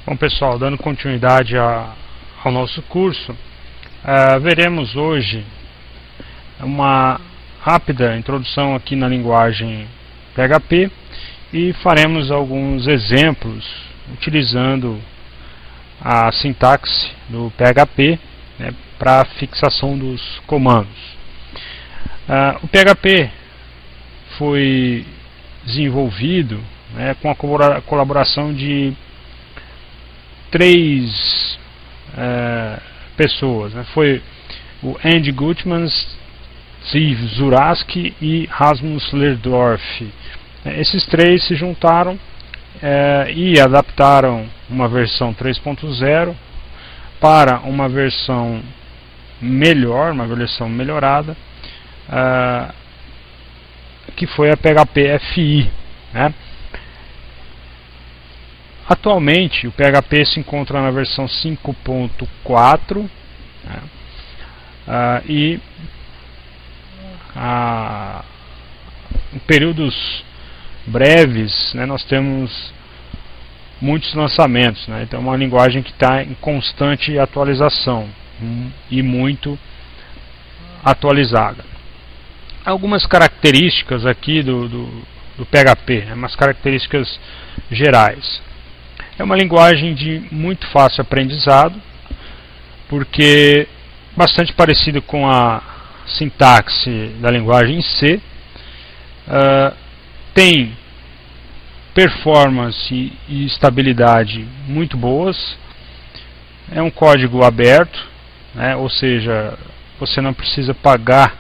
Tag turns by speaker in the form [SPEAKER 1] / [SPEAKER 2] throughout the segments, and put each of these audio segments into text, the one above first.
[SPEAKER 1] Bom, pessoal, dando continuidade ao nosso curso, veremos hoje uma rápida introdução aqui na linguagem PHP e faremos alguns exemplos utilizando a sintaxe do PHP, né, para fixação dos comandos. O PHP foi desenvolvido, né, com a colaboração de três pessoas, né? Foi o Andy Gutmann, Ziv Zuraski e Rasmus Lerdorf. Esses três se juntaram e adaptaram uma versão 3.0 para uma versão melhor, uma versão melhorada, que foi a PHP FI, né? Atualmente o PHP se encontra na versão 5.4, né? E em períodos breves, né, nós temos muitos lançamentos, né? Então é uma linguagem que está em constante atualização e muito atualizada. Algumas características aqui do PHP, né, umas características gerais. É uma linguagem de muito fácil aprendizado, porque bastante parecido com a sintaxe da linguagem C. Tem performance e estabilidade muito boas. É um código aberto, né, ou seja, você não precisa pagar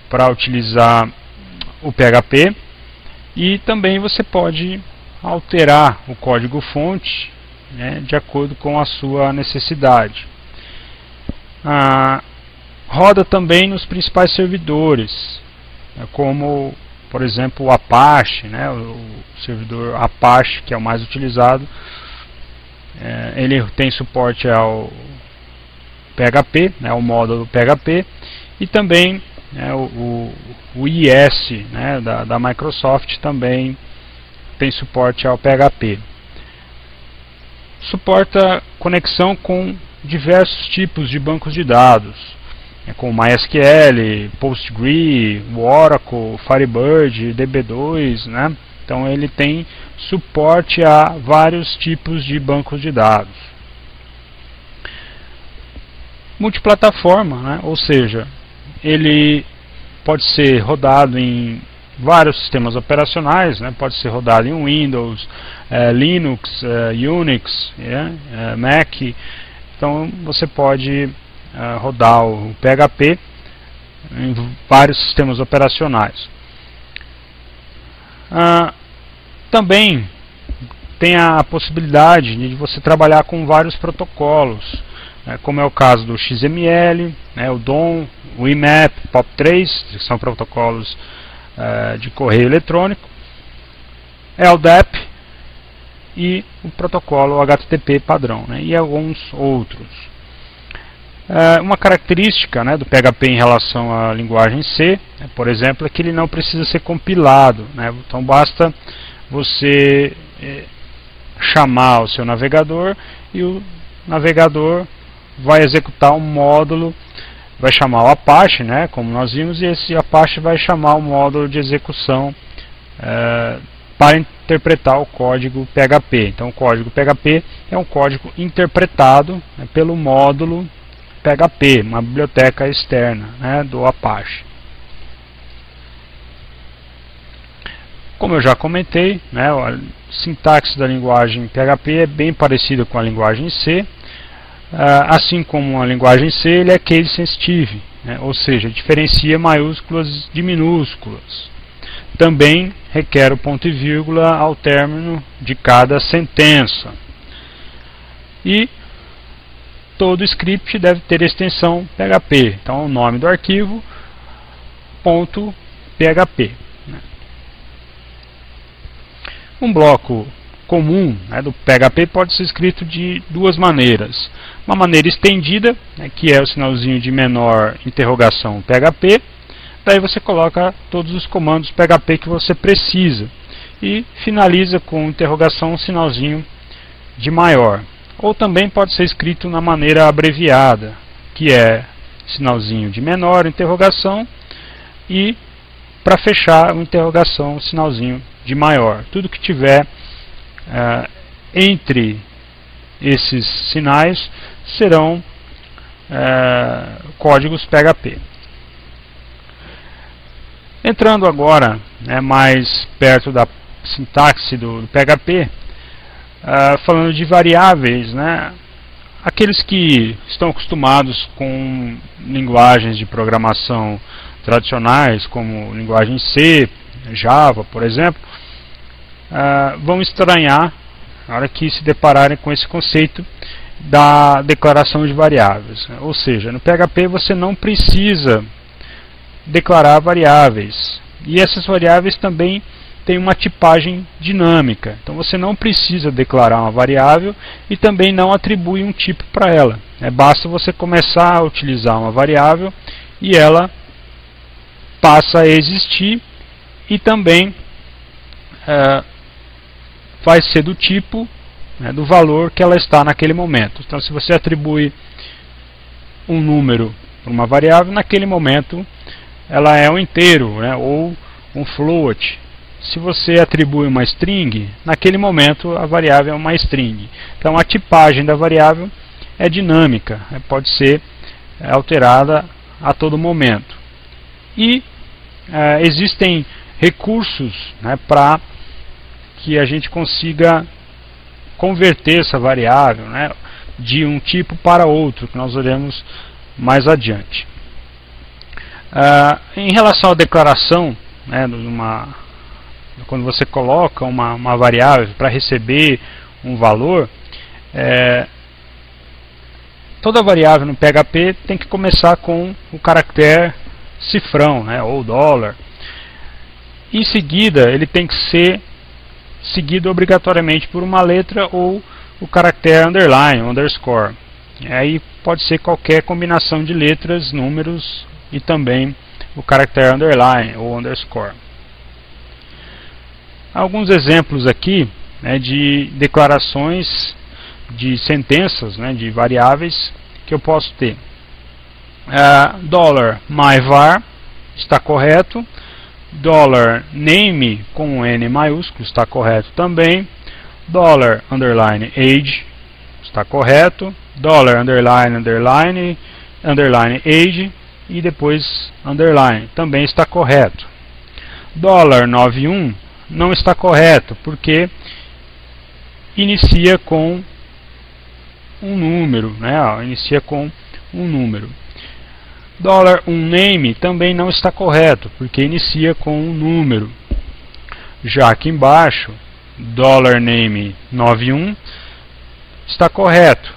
[SPEAKER 1] para utilizar o PHP, e também você pode alterar o código fonte, né, de acordo com a sua necessidade. Roda também nos principais servidores, como por exemplo o Apache, né, o servidor Apache, que é o mais utilizado. Ele tem suporte ao PHP, né, o módulo PHP, e também o IS, né, da Microsoft também tem suporte ao PHP. Suporta conexão com diversos tipos de bancos de dados, com MySQL, Postgre, Oracle, Firebird, DB2, né? Então ele tem suporte a vários tipos de bancos de dados. Multiplataforma, né? Ou seja, ele pode ser rodado em vários sistemas operacionais, né? Pode ser rodado em Windows, Linux, Unix, Mac. Então você pode rodar o PHP em vários sistemas operacionais. Também tem a possibilidade de você trabalhar com vários protocolos, como é o caso do XML, né, o DOM, o IMAP, POP3, que são protocolos de correio eletrônico, LDAP e o protocolo HTTP padrão, né, e alguns outros. Uma característica, né, do PHP em relação à linguagem C, né, por exemplo, é que ele não precisa ser compilado, né, então basta você chamar o seu navegador e o navegador vai executar um módulo, vai chamar o Apache, né, como nós vimos, e esse Apache vai chamar o módulo de execução para interpretar o código PHP. Então o código PHP é um código interpretado, né, pelo módulo PHP, uma biblioteca externa, né, do Apache. Como eu já comentei, né, a sintaxe da linguagem PHP é bem parecida com a linguagem C. Assim como a linguagem C, ele é case sensitive, né, ou seja, diferencia maiúsculas de minúsculas. Também requer o ponto e vírgula ao término de cada sentença. E todo script deve ter extensão PHP. Então o nome do arquivo .php. Um bloco comum, né, do PHP pode ser escrito de duas maneiras. Uma maneira estendida, né, que é o sinalzinho de menor interrogação PHP. Daí você coloca todos os comandos PHP que você precisa. E finaliza com interrogação, sinalzinho de maior. Ou também pode ser escrito na maneira abreviada, que é sinalzinho de menor, interrogação, e para fechar o interrogação, sinalzinho de maior. Tudo que tiver entre esses sinais serão códigos PHP. Entrando agora mais perto da sintaxe do PHP, falando de variáveis, aqueles que estão acostumados com linguagens de programação tradicionais, como linguagem C, Java, por exemplo, vão estranhar na hora que se depararem com esse conceito da declaração de variáveis. Ou seja, no PHP você não precisa declarar variáveis. E essas variáveis também têm uma tipagem dinâmica. Então você não precisa declarar uma variável e também não atribui um tipo para ela. Basta você começar a utilizar uma variável e ela passa a existir e também vai ser do tipo, do valor que ela está naquele momento. Então se você atribui um número para uma variável, naquele momento ela é um inteiro, ou um float. Se você atribui uma string, naquele momento a variável é uma string. Então a tipagem da variável é dinâmica, pode ser alterada a todo momento. E existem recursos para que a gente consiga converter essa variável de um tipo para outro, que nós veremos mais adiante. Em relação à declaração, quando você coloca uma variável para receber um valor, toda variável no PHP tem que começar com o caractere cifrão, ou dólar. Em seguida, ele tem que ser seguido obrigatoriamente por uma letra ou o caractere underline, underscore. Aí pode ser qualquer combinação de letras, números e também o caractere underline ou underscore. Alguns exemplos aqui de declarações de sentenças, de variáveis que eu posso ter. $myvar está correto. $name com N maiúsculo está correto também. $_age está correto. $_underline age e depois underline também está correto. $91 não está correto porque inicia com um número, inicia com um número. $unName também não está correto porque inicia com um número. Já aqui embaixo, $name91 está correto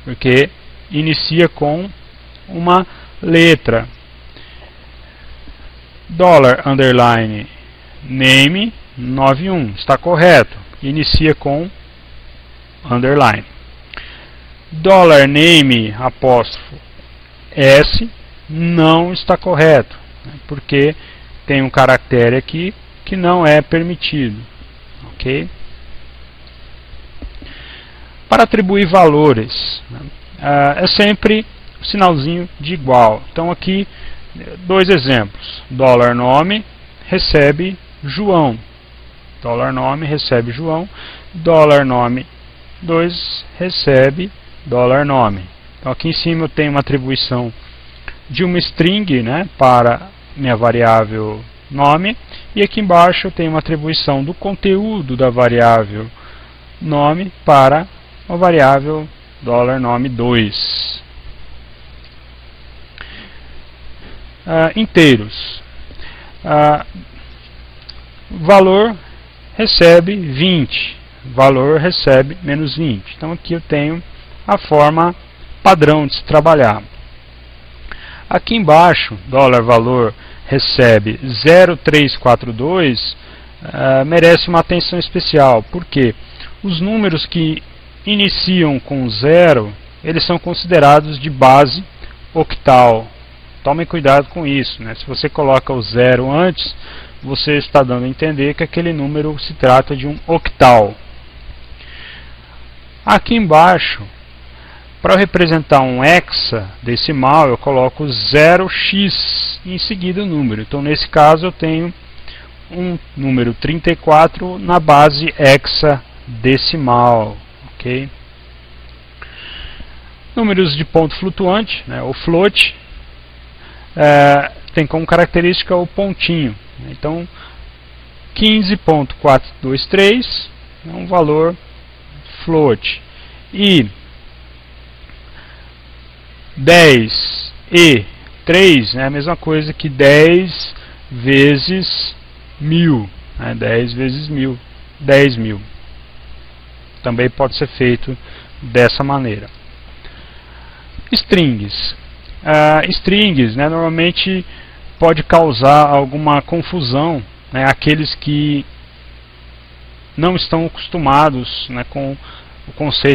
[SPEAKER 1] porque inicia com uma letra. $_name 91 está correto, inicia com underline. $name S não está correto, porque tem um caractere aqui que não é permitido. Ok? Para atribuir valores, é sempre o sinalzinho de igual. Então aqui dois exemplos. $nome recebe João. $nome recebe João. $nome2 recebe $nome. Então aqui em cima eu tenho uma atribuição de uma string para minha variável nome. E aqui embaixo eu tenho uma atribuição do conteúdo da variável nome para a variável $nome2. Inteiros. Valor recebe 20, valor recebe menos 20. Então aqui eu tenho a forma padrão de se trabalhar. Aqui embaixo, $valor recebe 0342, merece uma atenção especial, porque os números que iniciam com 0, eles são considerados de base octal. Tomem cuidado com isso, Se você coloca o 0 antes, você está dando a entender que aquele número se trata de um octal. Aqui embaixo, para representar um hexadecimal, eu coloco 0x e em seguida o número. Então, nesse caso, eu tenho um número 34 na base hexadecimal. Okay? Números de ponto flutuante, né, o float, tem como característica o pontinho. Então, 15.423 é um valor float. E 10 e 3 é a mesma coisa que 10 vezes 1000. 10 vezes 1000, 10.000. Também pode ser feito dessa maneira. Strings. Strings, né, normalmente pode causar alguma confusão, né, aqueles que não estão acostumados, né, com o conceito